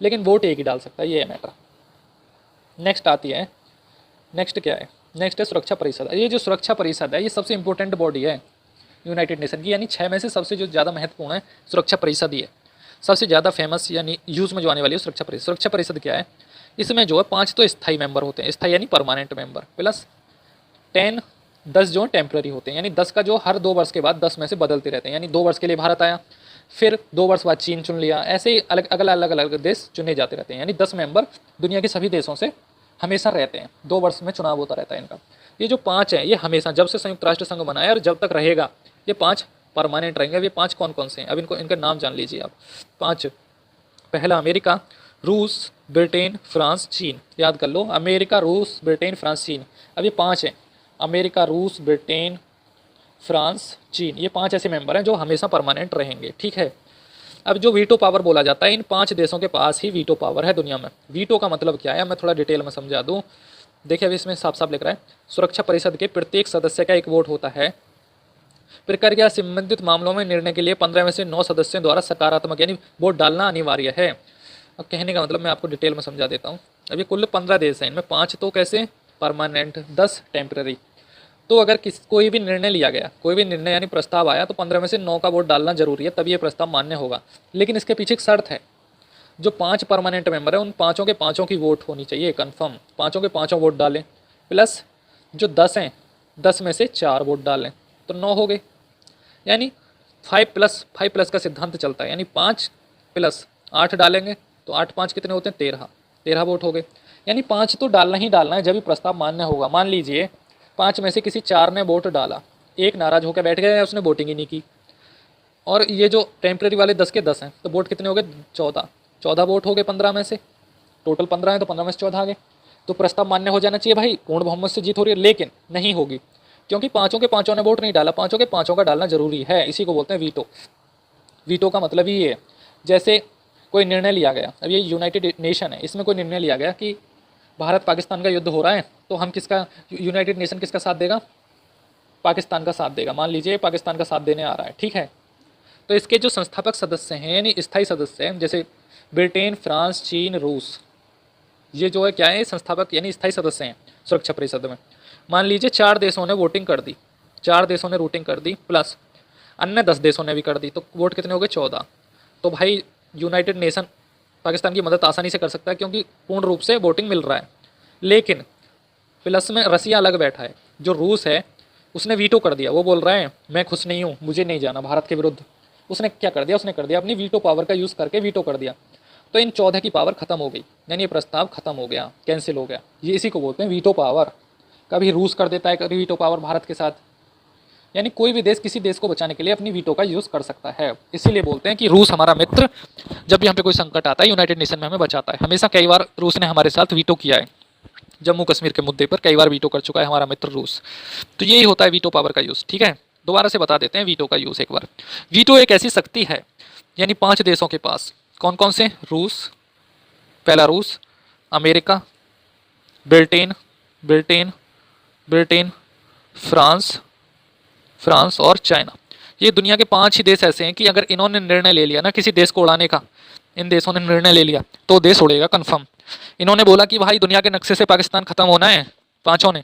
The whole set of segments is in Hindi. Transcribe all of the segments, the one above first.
लेकिन वोट एक ही डाल सकता है, ये है मैटर। नेक्स्ट आती है, नेक्स्ट क्या है, नेक्स्ट है सुरक्षा परिषद। ये जो सुरक्षा परिषद है ये सबसे इंपॉर्टेंट बॉडी है यूनाइटेड नेशन की, यानी 6 में से सबसे जो ज़्यादा महत्वपूर्ण है सुरक्षा परिषद ही है, सबसे ज़्यादा फेमस यानी यूज़ में जो आने वाली है सुरक्षा परिषद। सुरक्षा परिषद क्या है, इसमें जो है 5 तो स्थायी मेंबर होते हैं, स्थायी यानी परमानेंट मेंबर, प्लस 10 जो टेम्प्रेरी होते हैं, यानी 10 का जो हर 2 वर्ष के बाद 10 में से बदलते रहते हैं, यानी 2 वर्ष के लिए भारत आया, फिर 2 वर्ष बाद चीन चुन लिया, ऐसे ही अलग अलग देश चुने जाते रहते हैं, यानी 10 मेंबर दुनिया के सभी देशों से हमेशा रहते हैं, 2 वर्ष में चुनाव होता रहता है इनका। ये जो 5 हैं ये हमेशा जब से संयुक्त राष्ट्र संघ बना है और जब तक रहेगा ये 5 परमानेंट रहेंगे। अब ये 5 कौन कौन से हैं, अब इनको इनके नाम जान लीजिए आप। 5, पहला अमेरिका, रूस, ब्रिटेन, फ्रांस, चीन, याद कर लो, अमेरिका, रूस, ब्रिटेन, फ्रांस, चीन। अब ये 5 हैं, अमेरिका, रूस, ब्रिटेन, फ्रांस, चीन, ये 5 ऐसे मेंबर हैं जो हमेशा परमानेंट रहेंगे, ठीक है। अब जो वीटो पावर बोला जाता है, इन 5 देशों के पास ही वीटो पावर है दुनिया में। वीटो का मतलब क्या है, मैं थोड़ा डिटेल में समझा दूँ। देखिए अभी इसमें साफ साफ लिख रहा है, सुरक्षा परिषद के प्रत्येक सदस्य का एक वोट होता है। प्रक्रिया संबंधित मामलों में निर्णय के लिए 15 में से 9 सदस्यों द्वारा सकारात्मक यानी वोट डालना अनिवार्य है। अब कहने का मतलब मैं आपको डिटेल में समझा देता हूँ। अब ये कुल 15 देश हैं, इनमें 5 तो कैसे परमानेंट, 10 टेम्प्रेरी। तो अगर कोई भी निर्णय लिया गया, कोई भी निर्णय यानी प्रस्ताव आया, तो 15 में से 9 का वोट डालना जरूरी है, तभी ये प्रस्ताव मान्य होगा। लेकिन इसके पीछे एक शर्त है, जो 5 परमानेंट मेंबर है उन पाँचों के पाँचों की वोट होनी चाहिए कन्फर्म, पाँचों के पाँचों वोट डालें, प्लस जो 10 हैं 10 में से 4 वोट डालें, तो 9 हो गए। यानी 5+5+ का सिद्धांत चलता है, यानी 5 + 8 डालेंगे तो 8 5 कितने होते हैं, 13 वोट हो गए। यानी 5 तो डालना ही डालना है, जब भी प्रस्ताव मान्य होगा। मान लीजिए 5 में से किसी 4 ने वोट डाला, एक नाराज होकर बैठ गया या उसने वोटिंग ही नहीं की, और ये जो टेम्प्रेरी वाले 10 के 10 हैं, तो वोट कितने हो गए, 14 वोट हो गए 15 में से, टोटल 15 है तो 15 में से 14 आ गए। तो प्रस्ताव मान्य हो जाना चाहिए भाई, पूर्ण बहुमत से जीत हो रही है, लेकिन नहीं होगी, क्योंकि पाँचों के पाँचों ने वोट नहीं डाला, पाँचों के पाँचों का डालना जरूरी है। इसी को बोलते हैं वीटो। वीटो का मतलब ये है, जैसे कोई निर्णय लिया गया, अब ये यूनाइटेड नेशन है, इसमें कोई निर्णय लिया गया कि भारत पाकिस्तान का युद्ध हो रहा है, तो हम किसका, यूनाइटेड नेशन किसका साथ देगा, पाकिस्तान का साथ देगा। मान लीजिए पाकिस्तान का साथ देने आ रहा है, ठीक है। तो इसके जो संस्थापक सदस्य हैं यानी स्थायी सदस्य हैं, जैसे ब्रिटेन, फ्रांस, चीन, रूस, ये जो है क्या है, संस्थापक यानी स्थायी सदस्य हैं सुरक्षा परिषद में। मान लीजिए 4 देशों ने वोटिंग कर दी, 4 देशों ने वोटिंग कर दी, प्लस अन्य 10 देशों ने भी कर दी, तो वोट कितने हो गए, 14। तो भाई यूनाइटेड नेशन पाकिस्तान की मदद आसानी से कर सकता है, क्योंकि पूर्ण रूप से वोटिंग मिल रहा है। लेकिन प्लस में रसिया अलग बैठा है, जो रूस है उसने वीटो कर दिया, वो बोल रहा है मैं खुश नहीं हूँ, मुझे नहीं जाना भारत के विरुद्ध। उसने क्या कर दिया, उसने कर दिया अपनी वीटो पावर का यूज़ करके वीटो कर दिया, तो इन 14 की पावर खत्म हो गई, यानी ये प्रस्ताव खत्म हो गया, कैंसिल हो गया। ये इसी को बोलते हैं वीटो पावर। कभी रूस कर देता है, कभी वीटो पावर भारत के साथ, यानी कोई भी देश किसी देश को बचाने के लिए अपनी वीटो का यूज़ कर सकता है। इसीलिए बोलते हैं कि रूस हमारा मित्र, जब भी हम पे कोई संकट आता है यूनाइटेड नेशन में हमें बचाता है। हमेशा कई बार रूस ने हमारे साथ वीटो किया है, जम्मू कश्मीर के मुद्दे पर कई बार वीटो कर चुका है हमारा मित्र रूस। तो यही होता है वीटो पावर का यूज़, ठीक है। दोबारा से बता देते हैं वीटो का यूज़ एक बार। वीटो एक ऐसी शक्ति है, यानी 5 देशों के पास, कौन कौन से, रूस, Belarus, America, Britain Britain Britain France और चाइना। ये दुनिया के 5 ही देश ऐसे हैं कि अगर इन्होंने निर्णय ले लिया ना किसी देश को उड़ाने का, इन देशों ने निर्णय ले लिया तो देश उड़ेगा कन्फर्म। इन्होंने बोला कि भाई दुनिया के नक्शे से पाकिस्तान खत्म होना है, 5 ने,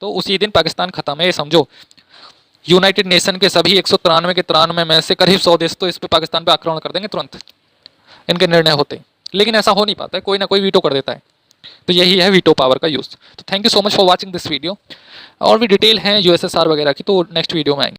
तो उसी दिन पाकिस्तान खत्म है, ये समझो। यूनाइटेड नेशन के सभी 193 के 93 में से करीब 100 देश तो इस पे पाकिस्तान पे आक्रमण कर देंगे तुरंत, इनके निर्णय होते। लेकिन ऐसा हो नहीं पाता है, कोई ना कोई वीटो कर देता है। तो यही है वीटो पावर का यूज़। तो thank you so much for watching this video. और भी डिटेल हैं यूएसएसआर वगैरह की, तो नेक्स्ट वीडियो में आएंगे।